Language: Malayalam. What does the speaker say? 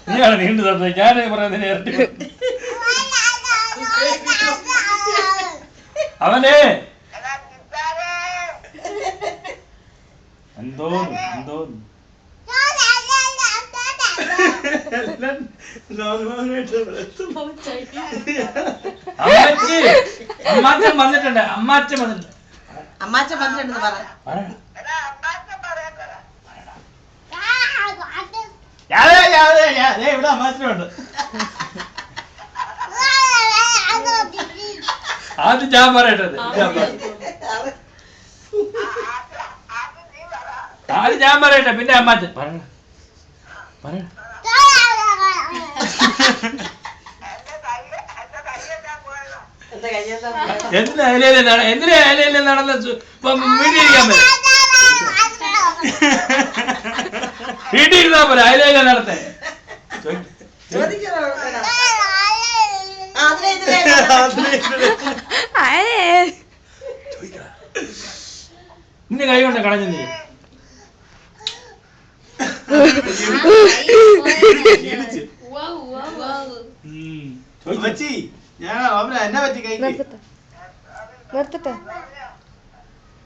നീയാണ് നീണ്ടു തന്നെ ഞാൻ പറയുന്നത് നേരത്തെ അവനെ എന്തോന്ന് അമ്മാച്ചൻ വന്നിട്ടുണ്ട് അമ്മാച്ചൻ വന്നിട്ടുണ്ട് പറ ഇവിടെ അമ്മാച്ചനുണ്ട് ആദ്യം ഞാൻ പറയട്ടത് ആദ്യം ഞാൻ പറയട്ടെ പിന്നെ അമ്മാച്ചൻ പറയണ എന്തിനാ അയലയില് നടന്ന വീട്ടിലിരിക്കാൻ പറ്റും വീട്ടിലിരുന്നാ പോലെ അയലയില നടത്തേ നിന്റെ കൈ കൊണ്ട് കളഞ്ഞു നീ ഞാൻ എന്നെ പറ്റി കൈ